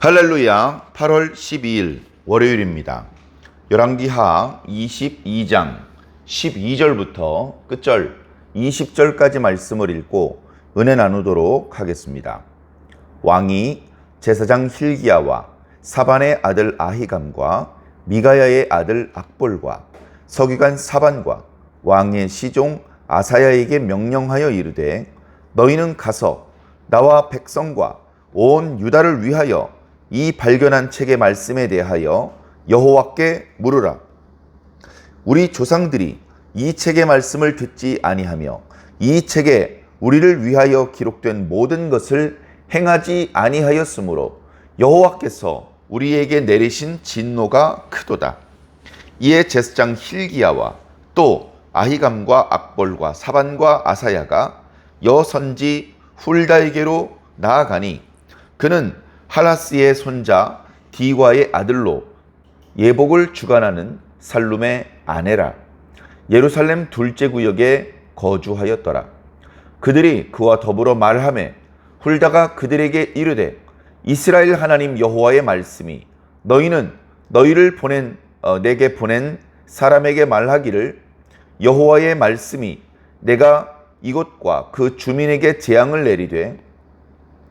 할렐루야. 8월 12일 월요일입니다. 열왕기하 22장 12절부터 끝절 20절까지 말씀을 읽고 은혜 나누도록 하겠습니다. 왕이 제사장 hil기야와 사반의 아들 아히감과 미가야의 아들 악볼과 서기관 사반과 왕의 시종 아사야에게 명령하여 이르되, 너희는 가서 나와 백성과 온 유다를 위하여 이 발견한 책의 말씀에 대하여 여호와께 물으라. 우리 조상들이 이 책의 말씀을 듣지 아니하며 이 책에 우리를 위하여 기록된 모든 것을 행하지 아니하였으므로 여호와께서 우리에게 내리신 진노가 크도다. 이에 제사장 hil기야와 또 아히감과 악볼과 사반과 아사야가 여선지 훌다에게로 나아가니, 그는 할라스의 손자 디과의 아들로 예복을 주관하는 살룸의 아내라. 예루살렘 둘째 구역에 거주하였더라. 그들이 그와 더불어 말하매 훌다가 그들에게 이르되, 이스라엘 하나님 여호와의 말씀이 너희는 너희를 내게 보낸 사람에게 말하기를, 여호와의 말씀이 내가 이곳과 그 주민에게 재앙을 내리되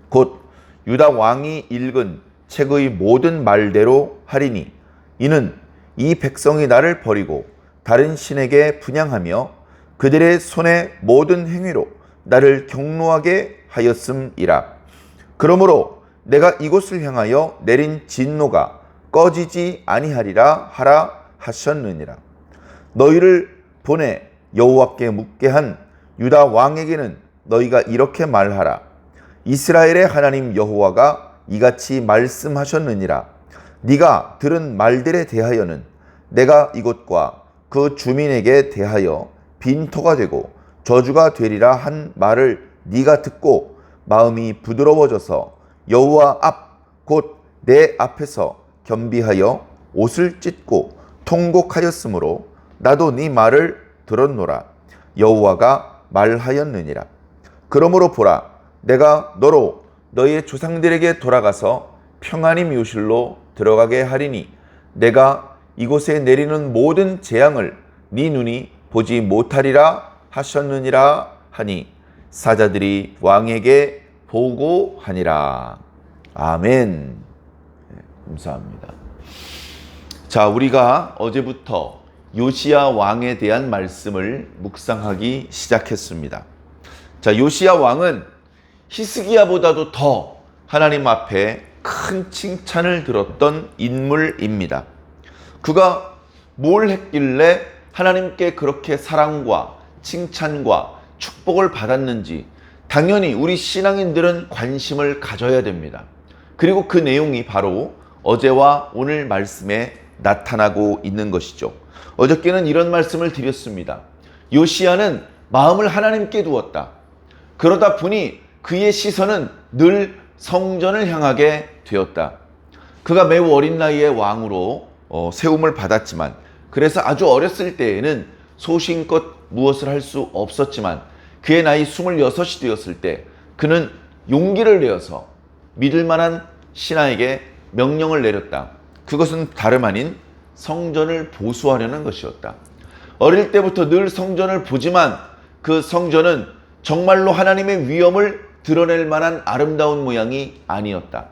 곧 유다 왕이 읽은 책의 모든 말대로 하리니, 이는 이 백성이 나를 버리고 다른 신에게 분향하며 그들의 손의 모든 행위로 나를 경노하게 하였음이라. 그러므로 내가 이곳을 향하여 내린 진노가 꺼지지 아니하리라 하라 하셨느니라. 너희를 보내 여호와께 묻게 한 유다 왕에게는 너희가 이렇게 말하라. 이스라엘의 하나님 여호와가 이같이 말씀하셨느니라. 네가 들은 말들에 대하여는 내가 이곳과 그 주민에게 대하여 빈토가 되고 저주가 되리라 한 말을 네가 듣고 마음이 부드러워져서 여호와 앞 곧 내 앞에서 겸비하여 옷을 찢고 통곡하였으므로 나도 네 말을 들었노라. 여호와가 말하였느니라. 그러므로 보라, 내가 너로 너희의 조상들에게 돌아가서 평안히 묘실로 들어가게 하리니, 내가 이곳에 내리는 모든 재앙을 네 눈이 보지 못하리라 하셨느니라 하니, 사자들이 왕에게 보고하니라. 아멘. 감사합니다. 자, 우리가 어제부터 요시야 왕에 대한 말씀을 묵상하기 시작했습니다. 자, 요시야 왕은 히스기야보다도 더 하나님 앞에 큰 칭찬을 들었던 인물입니다. 그가 뭘 했길래 하나님께 그렇게 사랑과 칭찬과 축복을 받았는지 당연히 우리 신앙인들은 관심을 가져야 됩니다. 그리고 그 내용이 바로 어제와 오늘 말씀에 나타나고 있는 것이죠. 어저께는 이런 말씀을 드렸습니다. 요시야는 마음을 하나님께 두었다. 그러다 보니 그의 시선은 늘 성전을 향하게 되었다. 그가 매우 어린 나이에 왕으로 세움을 받았지만, 그래서 아주 어렸을 때에는 소신껏 무엇을 할 수 없었지만, 그의 나이 26이 되었을 때 그는 용기를 내어서 믿을 만한 신하에게 명령을 내렸다. 그것은 다름 아닌 성전을 보수하려는 것이었다. 어릴 때부터 늘 성전을 보지만 그 성전은 정말로 하나님의 위엄을 드러낼 만한 아름다운 모양이 아니었다.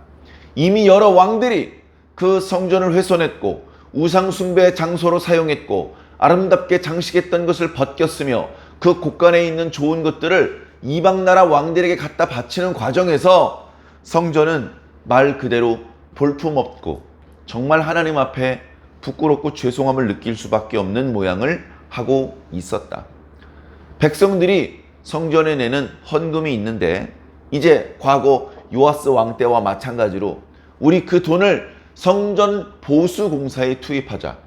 이미 여러 왕들이 그 성전을 훼손했고 우상 숭배의 장소로 사용했고 아름답게 장식했던 것을 벗겼으며 그 곳간에 있는 좋은 것들을 이방 나라 왕들에게 갖다 바치는 과정에서 성전은 말 그대로 볼품없고 정말 하나님 앞에 부끄럽고 죄송함을 느낄 수밖에 없는 모양을 하고 있었다. 백성들이 성전에 내는 헌금이 있는데, 이제 과거 요아스 왕 때와 마찬가지로 우리 그 돈을 성전 보수 공사에 투입하자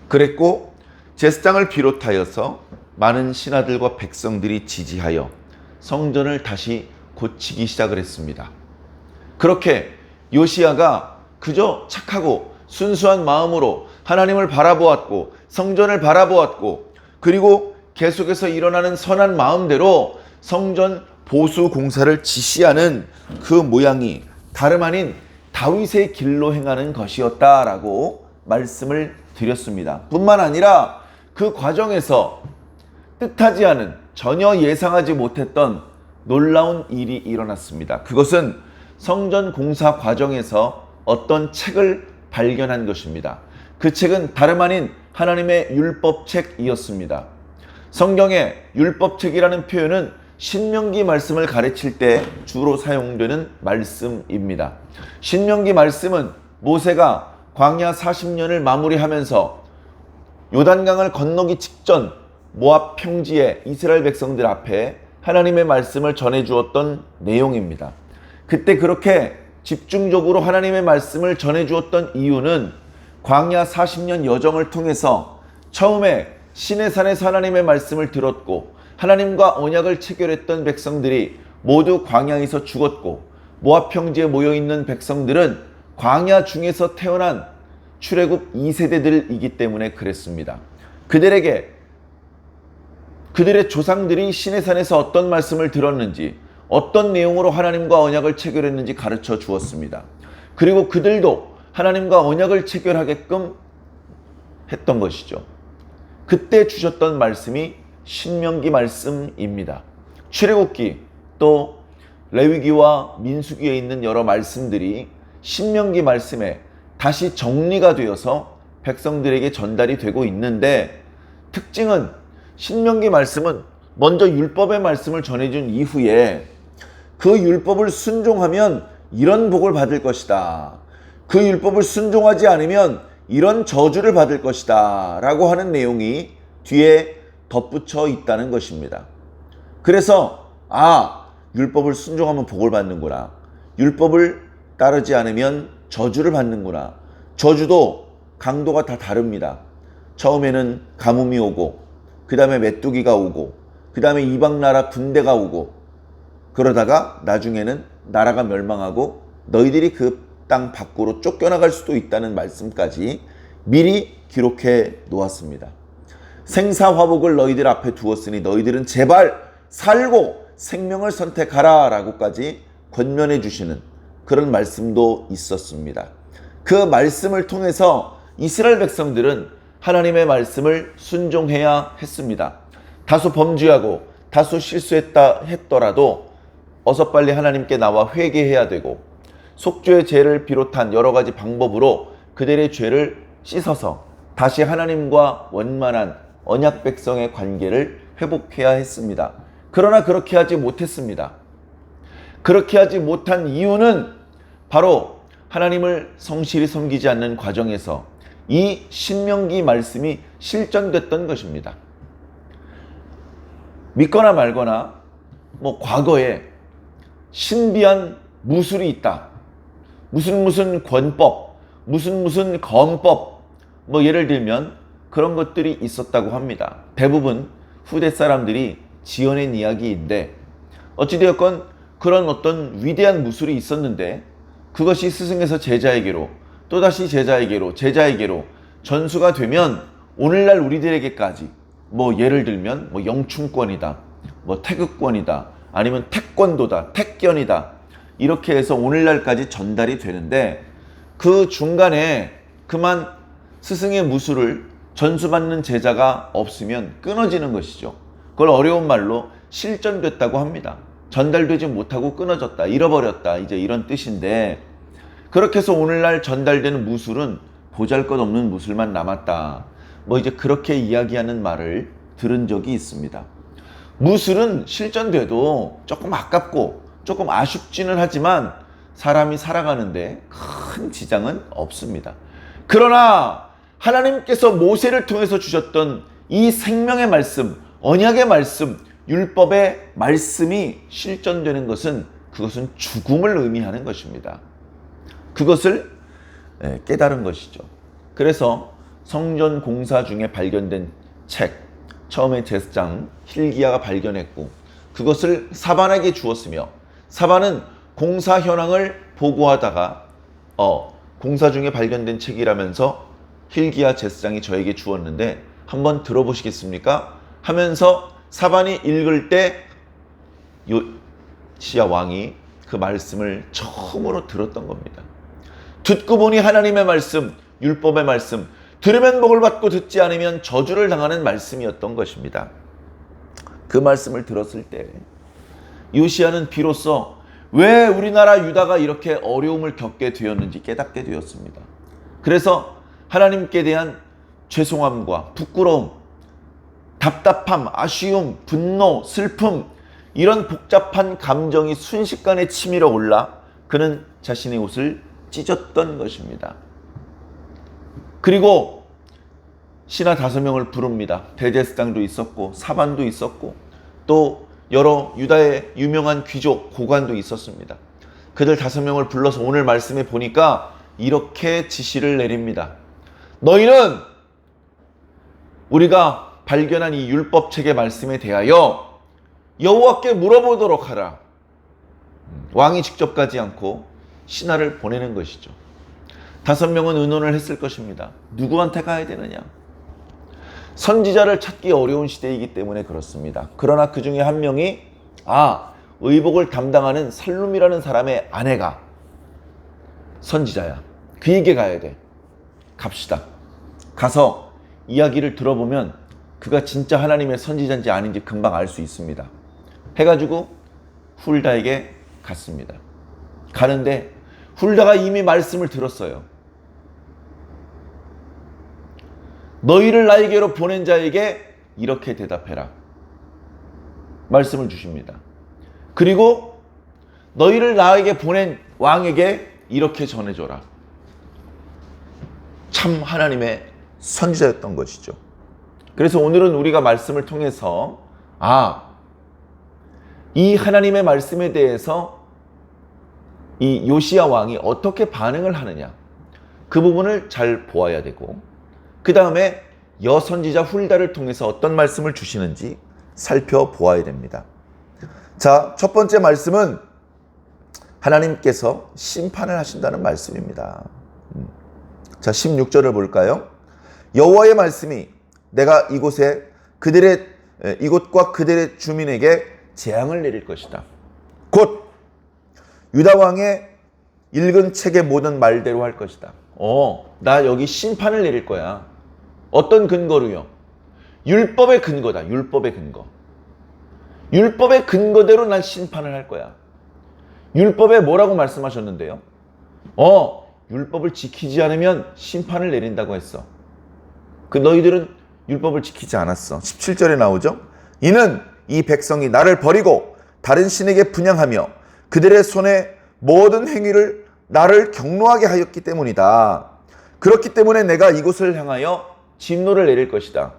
그랬고, 제사장을 비롯하여서 많은 신하들과 백성들이 지지하여 성전을 다시 고치기 시작을 했습니다. 그렇게 요시야가 그저 착하고 순수한 마음으로 하나님을 바라보았고 성전을 바라보았고, 그리고 계속해서 일어나는 선한 마음대로 성전 보수 공사를 지시하는 그 모양이 다름 아닌 다윗의 길로 행하는 것이었다라고 말씀을 드렸습니다. 뿐만 아니라 그 과정에서 뜻하지 않은, 전혀 예상하지 못했던 놀라운 일이 일어났습니다. 그것은 성전 공사 과정에서 어떤 책을 발견한 것입니다. 그 책은 다름 아닌 하나님의 율법책이었습니다. 성경의 율법책이라는 표현은 신명기 말씀을 가르칠 때 주로 사용되는 말씀입니다. 신명기 말씀은 모세가 광야 40년을 마무리하면서 요단강을 건너기 직전 모압 평지의 이스라엘 백성들 앞에 하나님의 말씀을 전해주었던 내용입니다. 그때 그렇게 집중적으로 하나님의 말씀을 전해주었던 이유는 광야 40년 여정을 통해서 처음에 시내산에서 하나님의 말씀을 들었고 하나님과 언약을 체결했던 백성들이 모두 광야에서 죽었고 모압 평지에 모여있는 백성들은 광야 중에서 태어난 출애굽 2세대들이기 때문에 그랬습니다. 그들의 조상들이 시내산에서 어떤 말씀을 들었는지, 어떤 내용으로 하나님과 언약을 체결했는지 가르쳐 주었습니다. 그리고 그들도 하나님과 언약을 체결하게끔 했던 것이죠. 그때 주셨던 말씀이 신명기 말씀입니다. 출애굽기 또 레위기와 민수기에 있는 여러 말씀들이 신명기 말씀에 다시 정리가 되어서 백성들에게 전달이 되고 있는데, 특징은 신명기 말씀은 먼저 율법의 말씀을 전해준 이후에 그 율법을 순종하면 이런 복을 받을 것이다, 그 율법을 순종하지 않으면 이런 저주를 받을 것이다 라고 하는 내용이 뒤에 덧붙여 있다는 것입니다. 그래서 율법을 순종하면 복을 받는구나, 율법을 따르지 않으면 저주를 받는구나. 저주도 강도가 다 다릅니다. 처음에는 가뭄이 오고, 그 다음에 메뚜기가 오고, 그 다음에 이방 나라 군대가 오고, 그러다가 나중에는 나라가 멸망하고 너희들이 그 땅 밖으로 쫓겨나갈 수도 있다는 말씀까지 미리 기록해 놓았습니다. 생사화복을 너희들 앞에 두었으니 너희들은 제발 살고 생명을 선택하라 라고까지 권면해 주시는 그런 말씀도 있었습니다. 그 말씀을 통해서 이스라엘 백성들은 하나님의 말씀을 순종해야 했습니다. 다소 범죄하고 다소 실수했다 했더라도 어서 빨리 하나님께 나와 회개해야 되고, 속죄의 죄를 비롯한 여러 가지 방법으로 그들의 죄를 씻어서 다시 하나님과 원만한 언약 백성의 관계를 회복해야 했습니다. 그러나 그렇게 하지 못했습니다. 그렇게 하지 못한 이유는 바로 하나님을 성실히 섬기지 않는 과정에서 이 신명기 말씀이 실전됐던 것입니다. 믿거나 말거나 과거에 신비한 무술이 있다, 무슨 권법, 무슨 검법, 예를 들면 그런 것들이 있었다고 합니다. 대부분 후대 사람들이 지어낸 이야기인데, 어찌되었건 그런 어떤 위대한 무술이 있었는데 그것이 스승에서 제자에게로, 또다시 제자에게로 전수가 되면 오늘날 우리들에게까지 예를 들면 영춘권이다, 태극권이다, 아니면 태권도다, 택견이다, 이렇게 해서 오늘날까지 전달이 되는데, 그 중간에 그만 스승의 무술을 전수받는 제자가 없으면 끊어지는 것이죠. 그걸 어려운 말로 실전됐다고 합니다. 전달되지 못하고 끊어졌다, 잃어버렸다, 이제 이런 뜻인데, 그렇게 해서 오늘날 전달되는 무술은 보잘것없는 무술만 남았다, 이제 그렇게 이야기하는 말을 들은 적이 있습니다. 무술은 실전돼도 조금 아깝고 조금 아쉽지는 하지만 사람이 살아가는데 큰 지장은 없습니다. 그러나 하나님께서 모세를 통해서 주셨던 이 생명의 말씀, 언약의 말씀, 율법의 말씀이 실전되는 것은, 그것은 죽음을 의미하는 것입니다. 그것을 깨달은 것이죠. 그래서 성전 공사 중에 발견된 책, 처음에 제사장 hil기야가 발견했고 그것을 사반에게 주었으며, 사반은 공사 현황을 보고하다가 공사 중에 발견된 책이라면서 hil기야 제사장이 저에게 주었는데 한번 들어보시겠습니까? 하면서 사반이 읽을 때 요시야 왕이 그 말씀을 처음으로 들었던 겁니다. 듣고 보니 하나님의 말씀, 율법의 말씀, 들으면 복을 받고 듣지 않으면 저주를 당하는 말씀이었던 것입니다. 그 말씀을 들었을 때 요시야는 비로소 왜 우리나라 유다가 이렇게 어려움을 겪게 되었는지 깨닫게 되었습니다. 그래서 하나님께 대한 죄송함과 부끄러움, 답답함, 아쉬움, 분노, 슬픔, 이런 복잡한 감정이 순식간에 치밀어 올라 그는 자신의 옷을 찢었던 것입니다. 그리고 신하 5명을 부릅니다. 대제사장도 있었고 사반도 있었고 또 여러 유다의 유명한 귀족, 고관도 있었습니다. 그들 5명을 불러서 오늘 말씀에 보니까 이렇게 지시를 내립니다. 너희는 우리가 발견한 이 율법책의 말씀에 대하여 여호와께 물어보도록 하라. 왕이 직접 가지 않고 신하를 보내는 것이죠. 5명은 의논을 했을 것입니다. 누구한테 가야 되느냐? 선지자를 찾기 어려운 시대이기 때문에 그렇습니다. 그러나 그 중에 한 명이 의복을 담당하는 살룸이라는 사람의 아내가 선지자야. 그에게 가야 돼. 갑시다. 가서 이야기를 들어보면 그가 진짜 하나님의 선지자인지 아닌지 금방 알 수 있습니다. 해가지고 훌다에게 갔습니다. 가는데 훌다가 이미 말씀을 들었어요. 너희를 나에게로 보낸 자에게 이렇게 대답해라. 말씀을 주십니다. 그리고 너희를 나에게 보낸 왕에게 이렇게 전해줘라. 참 하나님의 선지자였던 것이죠. 그래서 오늘은 우리가 말씀을 통해서 이 하나님의 말씀에 대해서 이 요시야 왕이 어떻게 반응을 하느냐, 그 부분을 잘 보아야 되고, 그 다음에 여선지자 훌다를 통해서 어떤 말씀을 주시는지 살펴보아야 됩니다. 자, 첫 번째 말씀은 하나님께서 심판을 하신다는 말씀입니다. 자, 16절을 볼까요? 여호와의 말씀이 내가 이곳과 그들의 주민에게 재앙을 내릴 것이다. 곧 유다 왕의 읽은 책의 모든 말대로 할 것이다. 나 여기 심판을 내릴 거야. 어떤 근거로요? 율법의 근거다. 율법의 근거. 율법의 근거대로 난 심판을 할 거야. 율법에 뭐라고 말씀하셨는데요? 율법을 지키지 않으면 심판을 내린다고 했어. 그 너희들은 율법을 지키지 않았어. 17절에 나오죠? 이는 이 백성이 나를 버리고 다른 신에게 분향하며 그들의 손에 모든 행위를 나를 경노하게 하였기 때문이다. 그렇기 때문에 내가 이곳을 향하여 진노를 내릴 것이다.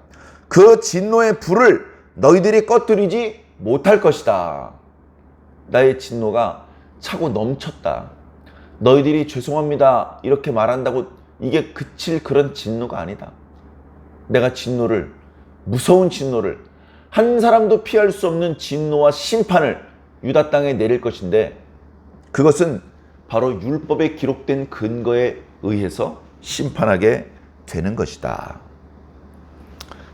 그 진노의 불을 너희들이 꺼뜨리지 못할 것이다. 나의 진노가 차고 넘쳤다. 너희들이 죄송합니다 이렇게 말한다고 이게 그칠 그런 진노가 아니다. 내가 진노를, 무서운 진노를, 한 사람도 피할 수 없는 진노와 심판을 유다 땅에 내릴 것인데, 그것은 바로 율법에 기록된 근거에 의해서 심판하게 되는 것이다.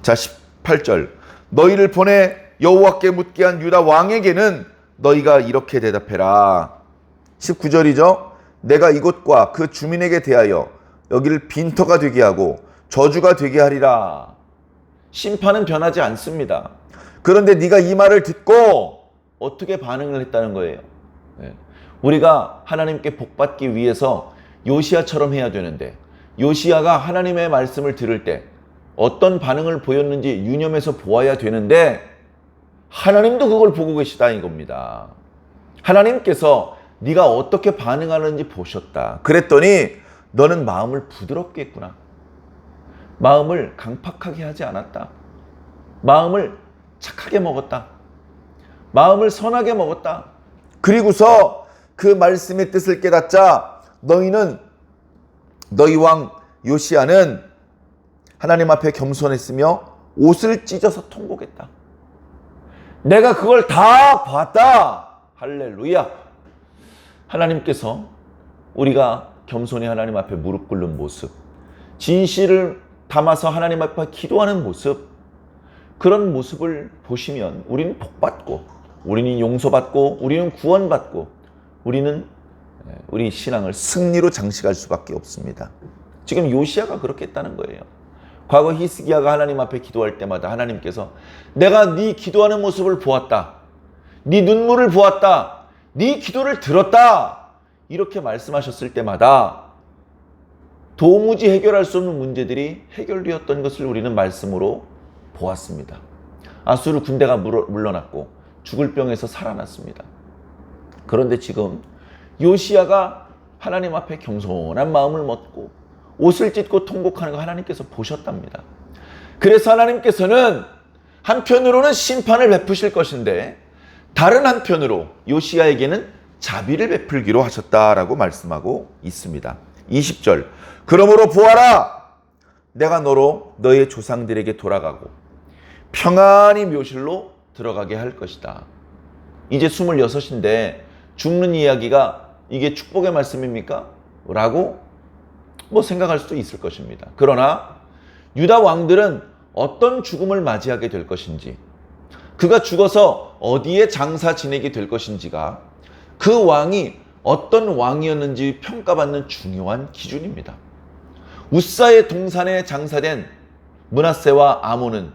자, 18절. 너희를 보내 여호와께 묻게 한 유다 왕에게는 너희가 이렇게 대답해라. 19절이죠. 내가 이곳과 그 주민에게 대하여 여기를 빈터가 되게 하고 저주가 되게 하리라. 심판은 변하지 않습니다. 그런데 네가 이 말을 듣고 어떻게 반응을 했다는 거예요? 우리가 하나님께 복받기 위해서 요시야처럼 해야 되는데, 요시야가 하나님의 말씀을 들을 때 어떤 반응을 보였는지 유념해서 보아야 되는데, 하나님도 그걸 보고 계시다 이겁니다. 하나님께서 네가 어떻게 반응하는지 보셨다. 그랬더니 너는 마음을 부드럽게 했구나. 마음을 강팍하게 하지 않았다. 마음을 착하게 먹었다. 마음을 선하게 먹었다. 그리고서 그 말씀의 뜻을 깨닫자 너희 왕 요시야는 하나님 앞에 겸손했으며 옷을 찢어서 통곡했다. 내가 그걸 다 봤다. 할렐루야. 하나님께서 우리가 겸손히 하나님 앞에 무릎 꿇는 모습, 진실을 담아서 하나님 앞에 기도하는 모습, 그런 모습을 보시면 우리는 복받고, 우리는 용서받고, 우리는 구원받고, 우리는 우리 신앙을 승리로 장식할 수밖에 없습니다. 지금 요시야가 그렇게 했다는 거예요. 과거 히스기야가 하나님 앞에 기도할 때마다 하나님께서 내가 네 기도하는 모습을 보았다. 네 눈물을 보았다. 네 기도를 들었다. 이렇게 말씀하셨을 때마다 도무지 해결할 수 없는 문제들이 해결되었던 것을 우리는 말씀으로 보았습니다. 아수르 군대가 물러났고 죽을 병에서 살아났습니다. 그런데 지금 요시야가 하나님 앞에 겸손한 마음을 먹고 옷을 찢고 통곡하는 거 하나님께서 보셨답니다. 그래서 하나님께서는 한편으로는 심판을 베푸실 것인데 다른 한편으로 요시야에게는 자비를 베풀기로 하셨다라고 말씀하고 있습니다. 20절 그러므로 보아라 내가 너로 너의 조상들에게 돌아가고 평안히 묘실로 들어가게 할 것이다. 이제 26인데 죽는 이야기가 이게 축복의 말씀입니까? 라고 생각할 수도 있을 것입니다. 그러나 유다 왕들은 어떤 죽음을 맞이하게 될 것인지, 그가 죽어서 어디에 장사 지내게 될 것인지가 그 왕이 어떤 왕이었는지 평가받는 중요한 기준입니다. 우사의 동산에 장사된 므낫세와 아몬은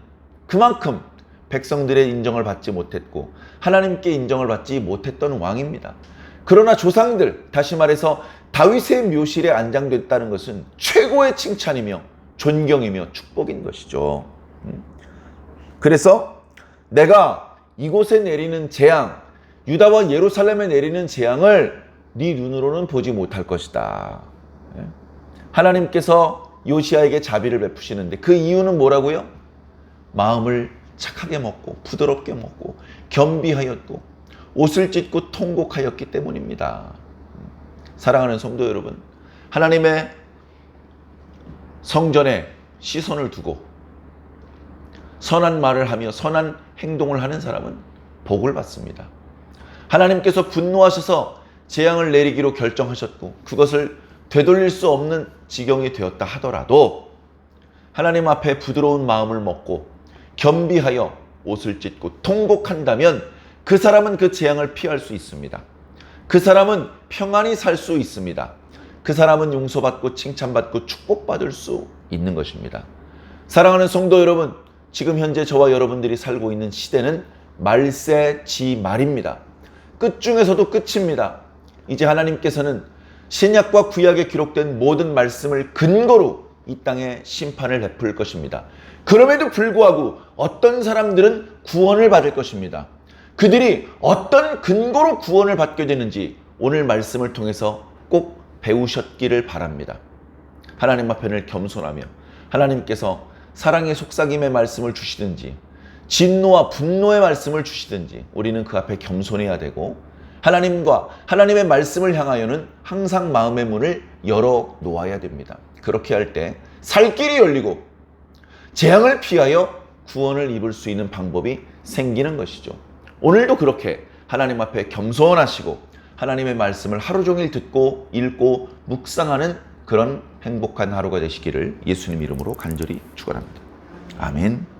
그만큼 백성들의 인정을 받지 못했고 하나님께 인정을 받지 못했던 왕입니다. 그러나 조상들, 다시 말해서 다윗의 묘실에 안장됐다는 것은 최고의 칭찬이며 존경이며 축복인 것이죠. 그래서 내가 이곳에 내리는 재앙, 유다와 예루살렘에 내리는 재앙을 네 눈으로는 보지 못할 것이다. 하나님께서 요시야에게 자비를 베푸시는데 그 이유는 뭐라고요? 마음을 착하게 먹고 부드럽게 먹고 겸비하였고 옷을 찢고 통곡하였기 때문입니다. 사랑하는 성도 여러분, 하나님의 성전에 시선을 두고 선한 말을 하며 선한 행동을 하는 사람은 복을 받습니다. 하나님께서 분노하셔서 재앙을 내리기로 결정하셨고 그것을 되돌릴 수 없는 지경이 되었다 하더라도 하나님 앞에 부드러운 마음을 먹고 겸비하여 옷을 찢고 통곡한다면 그 사람은 그 재앙을 피할 수 있습니다. 그 사람은 평안히 살 수 있습니다. 그 사람은 용서받고 칭찬받고 축복받을 수 있는 것입니다. 사랑하는 성도 여러분, 지금 현재 저와 여러분들이 살고 있는 시대는 말세지말입니다. 끝 중에서도 끝입니다. 이제 하나님께서는 신약과 구약에 기록된 모든 말씀을 근거로 이 땅에 심판을 베풀 것입니다. 그럼에도 불구하고 어떤 사람들은 구원을 받을 것입니다. 그들이 어떤 근거로 구원을 받게 되는지 오늘 말씀을 통해서 꼭 배우셨기를 바랍니다. 하나님 앞에 겸손하며 하나님께서 사랑의 속삭임의 말씀을 주시든지 진노와 분노의 말씀을 주시든지 우리는 그 앞에 겸손해야 되고 하나님과 하나님의 말씀을 향하여는 항상 마음의 문을 열어 놓아야 됩니다. 그렇게 할 때 살 길이 열리고 재앙을 피하여 구원을 입을 수 있는 방법이 생기는 것이죠. 오늘도 그렇게 하나님 앞에 겸손하시고 하나님의 말씀을 하루 종일 듣고 읽고 묵상하는 그런 행복한 하루가 되시기를 예수님 이름으로 간절히 축원합니다. 아멘.